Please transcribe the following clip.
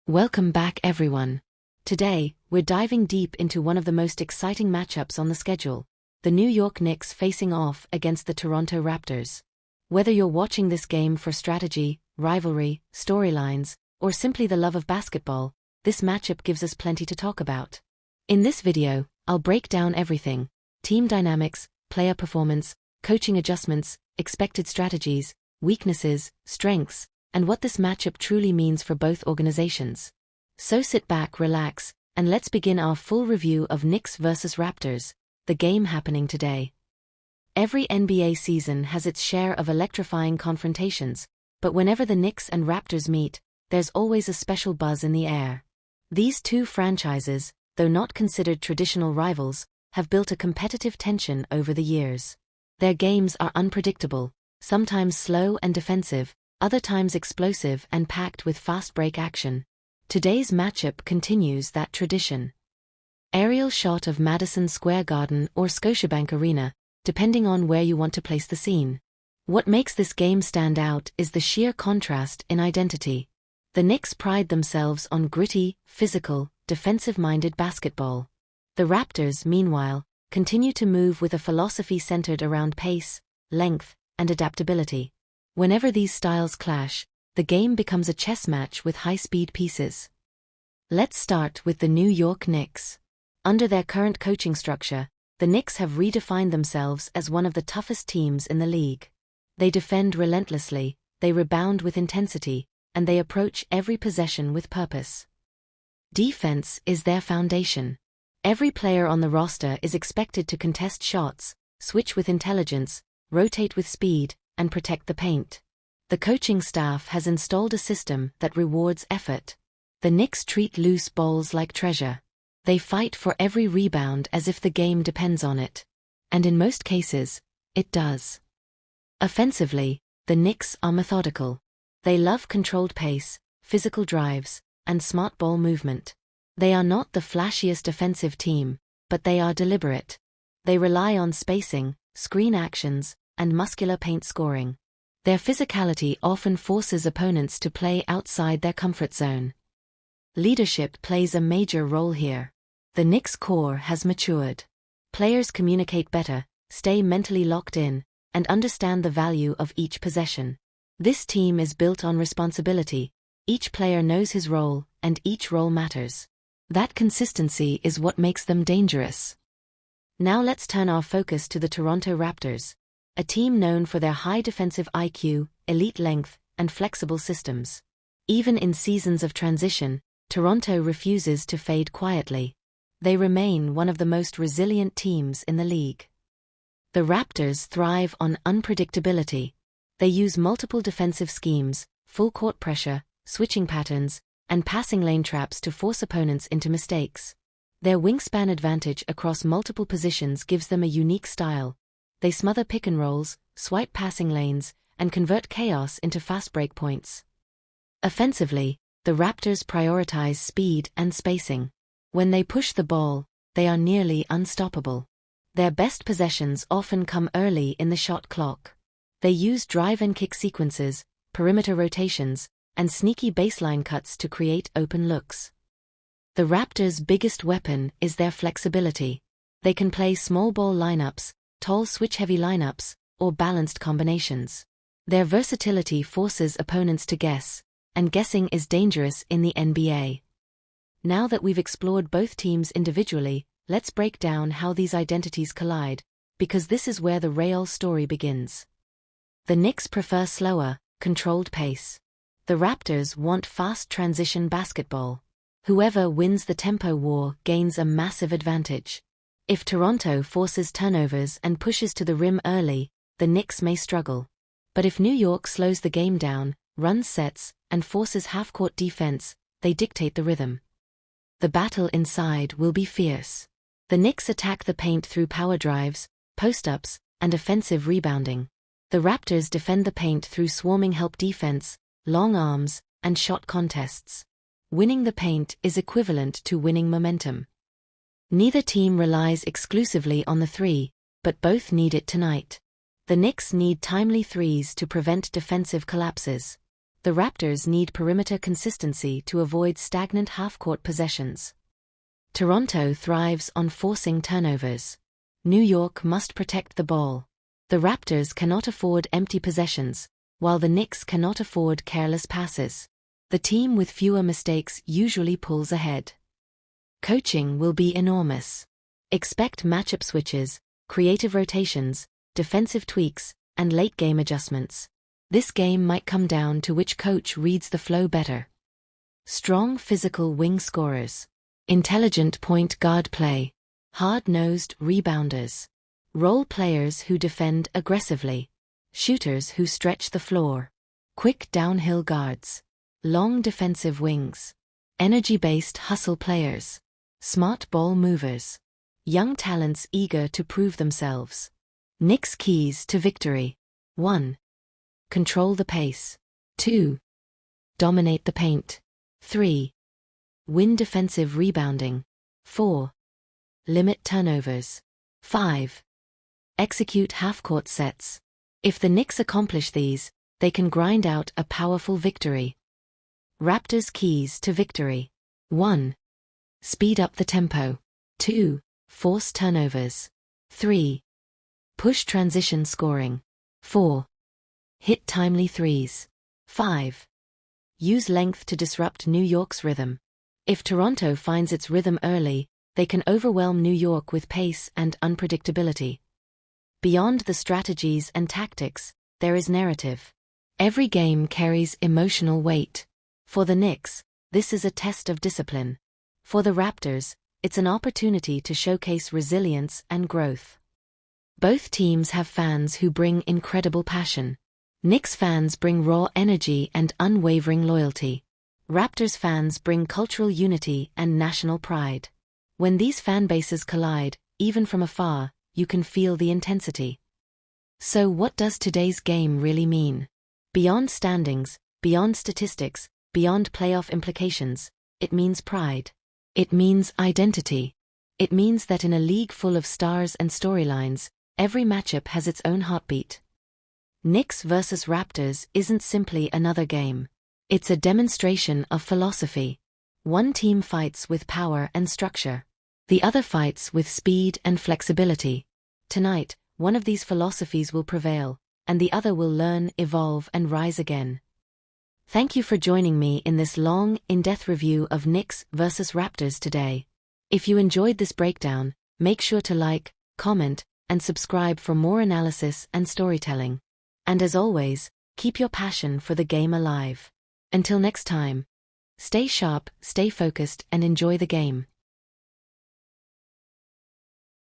Welcome back, everyone. Today, we're diving deep into one of the most exciting matchups on the schedule, the New York Knicks facing off against the Toronto Raptors. Whether you're watching this game for strategy, rivalry, storylines, or simply the love of basketball, this matchup gives us plenty to talk about. In this video, I'll break down everything: team dynamics, player performance, coaching adjustments, expected strategies, weaknesses, strengths, and what this matchup truly means for both organizations. So sit back, relax, and let's begin our full review of Knicks vs Raptors, the game happening today. Every NBA season has its share of electrifying confrontations, but whenever the Knicks and Raptors meet, there's always a special buzz in the air. These two franchises, though not considered traditional rivals, have built a competitive tension over the years. Their games are unpredictable, sometimes slow and defensive, other times explosive and packed with fast break action. Today's matchup continues that tradition. Aerial shot of Madison Square Garden or Scotiabank Arena, depending on where you want to place the scene. What makes this game stand out is the sheer contrast in identity. The Knicks pride themselves on gritty, physical, defensive-minded basketball. The Raptors, meanwhile, continue to move with a philosophy centered around pace, length, and adaptability. Whenever these styles clash, the game becomes a chess match with high-speed pieces. Let's start with the New York Knicks. Under their current coaching structure, the Knicks have redefined themselves as one of the toughest teams in the league. They defend relentlessly, they rebound with intensity, and they approach every possession with purpose. Defense is their foundation. Every player on the roster is expected to contest shots, switch with intelligence, rotate with speed, and protect the paint. The coaching staff has installed a system that rewards effort. The Knicks treat loose balls like treasure. They fight for every rebound as if the game depends on it. And in most cases, it does. Offensively, the Knicks are methodical. They love controlled pace, physical drives, and smart ball movement. They are not the flashiest offensive team, but they are deliberate. They rely on spacing, screen actions, and muscular paint scoring. Their physicality often forces opponents to play outside their comfort zone. Leadership plays a major role here. The Knicks core has matured. Players communicate better, stay mentally locked in, and understand the value of each possession. This team is built on responsibility. Each player knows his role, and each role matters. That consistency is what makes them dangerous. Now let's turn our focus to the Toronto Raptors, a team known for their high defensive IQ, elite length, and flexible systems. Even in seasons of transition, Toronto refuses to fade quietly. They remain one of the most resilient teams in the league. The Raptors thrive on unpredictability. They use multiple defensive schemes, full court pressure, switching patterns, and passing lane traps to force opponents into mistakes. Their wingspan advantage across multiple positions gives them a unique style. They smother pick-and-rolls, swipe passing lanes, and convert chaos into fast break points. Offensively, the Raptors prioritize speed and spacing. When they push the ball, they are nearly unstoppable. Their best possessions often come early in the shot clock. They use drive and kick sequences, perimeter rotations, and sneaky baseline cuts to create open looks. The Raptors' biggest weapon is their flexibility. They can play small ball lineups, tall switch-heavy lineups, or balanced combinations. Their versatility forces opponents to guess, and guessing is dangerous in the NBA. Now that we've explored both teams individually, let's break down how these identities collide, because this is where the real story begins. The Knicks prefer slower, controlled pace. The Raptors want fast transition basketball. Whoever wins the tempo war gains a massive advantage. If Toronto forces turnovers and pushes to the rim early, the Knicks may struggle. But if New York slows the game down, runs sets, and forces half-court defense, they dictate the rhythm. The battle inside will be fierce. The Knicks attack the paint through power drives, post-ups, and offensive rebounding. The Raptors defend the paint through swarming help defense, long arms, and shot contests. Winning the paint is equivalent to winning momentum. Neither team relies exclusively on the three, but both need it tonight. The Knicks need timely threes to prevent defensive collapses. The Raptors need perimeter consistency to avoid stagnant half-court possessions. Toronto thrives on forcing turnovers. New York must protect the ball. The Raptors cannot afford empty possessions, while the Knicks cannot afford careless passes. The team with fewer mistakes usually pulls ahead. Coaching will be enormous. Expect matchup switches, creative rotations, defensive tweaks, and late-game adjustments. This game might come down to which coach reads the flow better. Strong physical wing scorers. Intelligent point guard play. Hard-nosed rebounders. Role players who defend aggressively. Shooters who stretch the floor. Quick downhill guards. Long defensive wings. Energy-based hustle players. Smart ball movers. Young talents eager to prove themselves. Knicks keys to victory. 1. Control the pace. 2. Dominate the paint. 3. Win defensive rebounding. 4. Limit turnovers. 5. Execute half-court sets. If the Knicks accomplish these, they can grind out a powerful victory. Raptors keys to victory. 1. Speed up the tempo. 2. Force turnovers. 3. Push transition scoring. 4. Hit timely threes. 5. Use length to disrupt New York's rhythm. If Toronto finds its rhythm early, they can overwhelm New York with pace and unpredictability. Beyond the strategies and tactics, there is narrative. Every game carries emotional weight. For the Knicks, this is a test of discipline. For the Raptors, it's an opportunity to showcase resilience and growth. Both teams have fans who bring incredible passion. Knicks fans bring raw energy and unwavering loyalty. Raptors fans bring cultural unity and national pride. When these fan bases collide, even from afar, you can feel the intensity. So what does today's game really mean? Beyond standings, beyond statistics, beyond playoff implications, it means pride. It means identity. It means that in a league full of stars and storylines, every matchup has its own heartbeat. Knicks vs. Raptors isn't simply another game. It's a demonstration of philosophy. One team fights with power and structure. The other fights with speed and flexibility. Tonight, one of these philosophies will prevail, and the other will learn, evolve, and rise again. Thank you for joining me in this long, in-depth review of Knicks vs. Raptors today. If you enjoyed this breakdown, make sure to like, comment, and subscribe for more analysis and storytelling. And as always, keep your passion for the game alive. Until next time, stay sharp, stay focused, and enjoy the game.